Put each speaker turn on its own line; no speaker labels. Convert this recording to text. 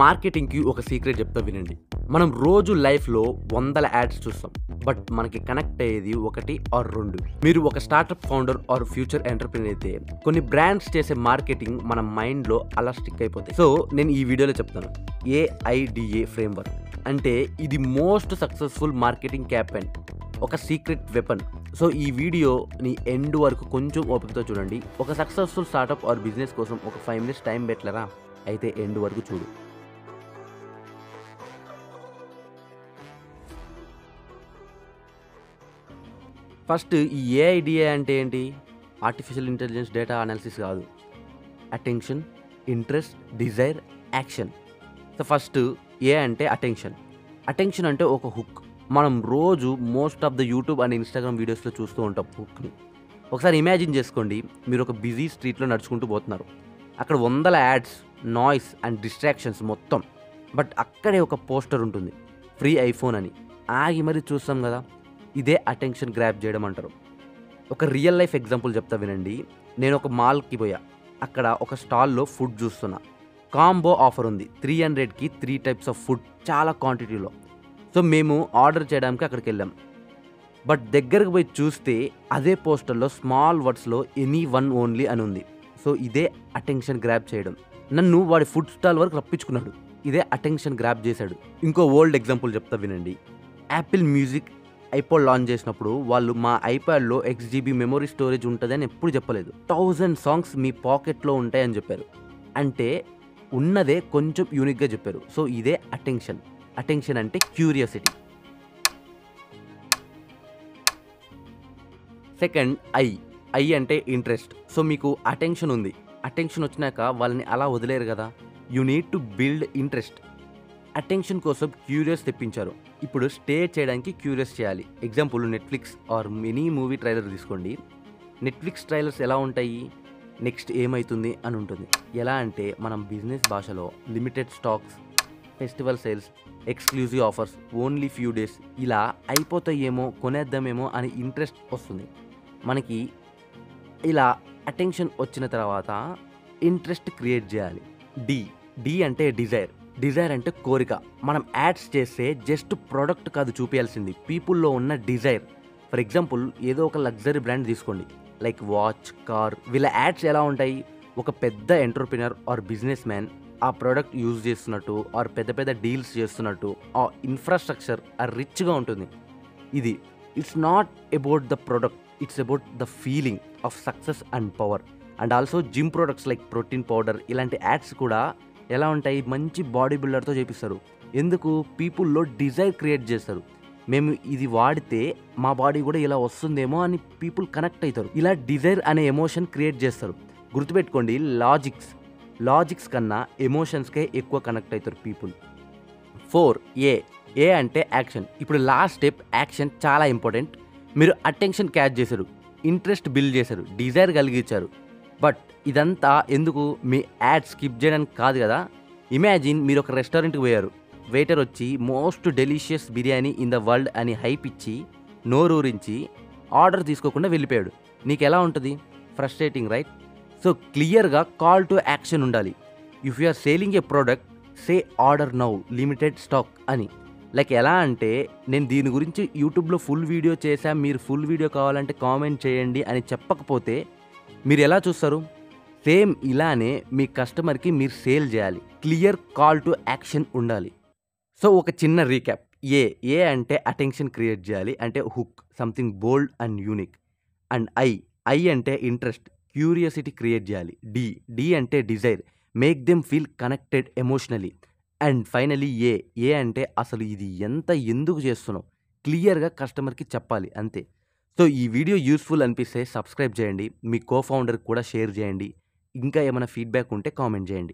మార్కెటింగ్‌కి ఒక సీక్రెట్ చెప్తా వినండి. మనం రోజు లైఫ్‌లో వందల యాడ్స్ చూస్తాం. బట్ మనకి కనెక్ట్ అయ్యేది 1 ఆర్ 2. మీరు ఒక startup founder or future entrepreneur అయితే కొన్ని బ్రాండ్స్ చేసే మార్కెటింగ్ మన మైండ్‌లో అలా స్టిక్ అయిపోతాయి. సో నేను ఈ వీడియోలో చెప్తాను. AIDA ఫ్రేమ్‌వర్క్ అంటే ఇది మోస్ట్ సక్సెస్‌ఫుల్ మార్కెటింగ్ క్యాంపెయిన్. ఒక సీక్రెట్ వెపన్. సో ఈ వీడియోని ఎండ్ వరకు కొంచెం ఓపికతో చూడండి. ఒక సక్సెస్‌ఫుల్ స్టార్టప్ ఆర్ బిజినెస్ కోసం ఒక 5 మినిట్స్ టైం పెట్టలేరా? అయితే ఎండ్ వరకు చూడు. ఫస్ట్ ఈ ఏఐడిఏ అంటే ఏంటి? ఆర్టిఫిషియల్ ఇంటెలిజెన్స్ డేటా అనాలిసిస్ కాదు. Attention, interest, desire, action. So first A అంటే అటెన్షన్. అటెన్షన్ అంటే ఒక హుక్. మనం రోజు most of the YouTube and Instagram వీడియోస్లో చూస్తూ ఉంటాం హుక్ని. ఒకసారి ఇమాజిన్ చేసుకోండి, మీరు ఒక బిజీ స్ట్రీట్లో నడుచుకుంటూ పోతున్నారు. అక్కడ వందల యాడ్స్, నాయిస్ అండ్ డిస్ట్రాక్షన్స్ మొత్తం. బట్ అక్కడే ఒక పోస్టర్ ఉంటుంది, ఫ్రీ ఐఫోన్ అని. ఆగి మరీ చూస్తాం కదా. ఇదే అటెన్షన్ గ్రాబ్ చేయడం అంటారు. ఒక రియల్ లైఫ్ ఎగ్జాంపుల్ చెప్తా వినండి. నేను ఒక మాల్కి పోయా. అక్కడ ఒక స్టాల్లో ఫుడ్ చూస్తున్నా. కాంబో ఆఫర్ ఉంది. 300కి 3 టైప్స్ ఆఫ్ ఫుడ్, చాలా క్వాంటిటీలో. సో మేము ఆర్డర్ చేయడానికి అక్కడికి వెళ్ళాం. బట్ దగ్గరకు పోయి చూస్తే అదే పోస్టర్లో స్మాల్ వర్డ్స్లో ఎనీ వన్ ఓన్లీ అని ఉంది. సో ఇదే అటెన్షన్ గ్రాబ్ చేయడం. నన్ను వాడి ఫుడ్ స్టాల్ వరకు రప్పించుకున్నాడు. ఇదే అటెన్షన్ గ్రాబ్ చేశాడు. ఇంకో ఓల్డ్ ఎగ్జాంపుల్ చెప్తా వినండి. యాపిల్ మ్యూజిక్ ఐపాడ్ లాంచ్ చేసినప్పుడు వాళ్ళు మా ఐప్యాడ్లో 6GB మెమొరీ స్టోరేజ్ ఉంటుందని ఎప్పుడు చెప్పలేదు. 1000 సాంగ్స్ మీ పాకెట్లో ఉంటాయని చెప్పారు. అంటే ఉన్నదే కొంచెం యూనిక్గా చెప్పారు. సో ఇదే అటెన్షన్. అటెన్షన్ అంటే క్యూరియాసిటీ. సెకండ్ ఐ అంటే ఇంట్రెస్ట్. సో మీకు అటెన్షన్ ఉంది. అటెన్షన్ వచ్చినాక వాళ్ళని అలా వదిలేరు కదా. You need to build interest. Attention కోసం క్యూరియస్ తెప్పించారు. ఇప్పుడు స్టే చేయడానికి క్యూరియస్ చేయాలి. Example Netflix or any movie trailer తీసుకోండి. నెట్ఫ్లిక్స్ ట్రైలర్స్ ఎలా ఉంటాయి? నెక్స్ట్ ఏమవుతుంది అని ఉంటుంది. ఎలా అంటే మనం బిజినెస్ భాషలో limited stocks, festival sales, exclusive offers, only few days, ఇలా అయిపోతాయేమో, కొనేద్దామేమో అని ఇంట్రెస్ట్ వస్తుంది మనకి. ఇలా అటెన్షన్ వచ్చిన తర్వాత ఇంట్రెస్ట్ క్రియేట్ చేయాలి. డి అంటే డిజైర్. డిజైర్ అంటే కోరిక. మనం యాడ్స్ చేస్తే జస్ట్ ప్రోడక్ట్ కాదు చూపించాల్సింది, పీపుల్లో ఉన్న డిజైర్. ఫర్ ఎగ్జాంపుల్ ఏదో ఒక లగ్జరీ బ్రాండ్ తీసుకోండి, లైక్ వాచ్, కార్. వీళ్ళ యాడ్స్ ఎలా ఉంటాయి? ఒక పెద్ద ఎంటర్‌ప్రెన్యూర్ ఆర్ బిజినెస్ మ్యాన్ ఆ ప్రోడక్ట్ యూజ్ చేస్తున్నట్టు ఆర్ పెద్ద పెద్ద డీల్స్ చేస్తున్నట్టు, ఆ ఇన్ఫ్రాస్ట్రక్చర్ ఆ రిచ్గా ఉంటుంది. ఇది it's not about the product, it's about the feeling of success and power. And also gym products like protein powder, ఇలాంటి యాడ్స్ కూడా ఎలా ఉంటాయి? మంచి బాడీ బిల్డర్తో చేపిస్తారు. ఎందుకు? పీపుల్లో డిజైర్ క్రియేట్ చేస్తారు. మేము ఇది వాడితే మా బాడీ కూడా ఇలా వస్తుందేమో అని పీపుల్ కనెక్ట్ అవుతారు. ఇలా డిజైర్ అనే ఎమోషన్ క్రియేట్ చేస్తారు. గుర్తుపెట్టుకోండి, లాజిక్స్ కన్నా ఎమోషన్స్కే ఎక్కువ కనెక్ట్ అవుతారు పీపుల్. 4 ఏ అంటే యాక్షన్. ఇప్పుడు లాస్ట్ స్టెప్ యాక్షన్ చాలా ఇంపార్టెంట్. మీరు అటెన్షన్ క్యాచ్ చేశారు, ఇంట్రెస్ట్ బిల్డ్ చేశారు, డిజైర్ కలిగించారు. బట్ ఇదంతా ఎందుకు? మీ యాడ్ స్కిప్ చేయడానికి కాదు కదా. ఇమాజిన్ మీరు ఒక రెస్టారెంట్కి పోయారు. వెయిటర్ వచ్చి most delicious biryani in the world అని హైప్ ఇచ్చి నోరూరించి ఆర్డర్ తీసుకోకుండా వెళ్ళిపోయాడు. నీకు ఎలా ఉంటుంది? Frustrating, right? సో క్లియర్గా కాల్ టు యాక్షన్ ఉండాలి. If you are selling a product, say order now, limited stock అని. లైక్ ఎలా అంటే, నేను దీని గురించి యూట్యూబ్లో ఫుల్ వీడియో చేశా, మీరు ఫుల్ వీడియో కావాలంటే కామెంట్ చేయండి అని చెప్పకపోతే మీరు ఎలా చూస్తారు? సేమ్ ఇలానే మీ కస్టమర్కి మీరు సేల్ చేయాలి. క్లియర్ కాల్ టు యాక్షన్ ఉండాలి. సో ఒక చిన్న రీక్యాప్. ఏ అంటే అటెన్షన్ క్రియేట్ చేయాలి, అంటే hook, something bold and unique. And I అంటే ఇంట్రెస్ట్, క్యూరియాసిటీ క్రియేట్ చేయాలి. డి అంటే desire, make them feel connected emotionally. And finally A అంటే అసలు ఇది ఎందుకు చేస్తున్నావు క్లియర్గా కస్టమర్కి చెప్పాలి, అంతే. సో ఈ వీడియో యూస్ఫుల్ అనిపిస్తే సబ్స్క్రైబ్ చేయండి, మీ కో ఫౌండర్కి కూడా షేర్ చేయండి. ఇంకా ఏమైనా ఫీడ్బ్యాక్ ఉంటే కామెంట్ చేయండి.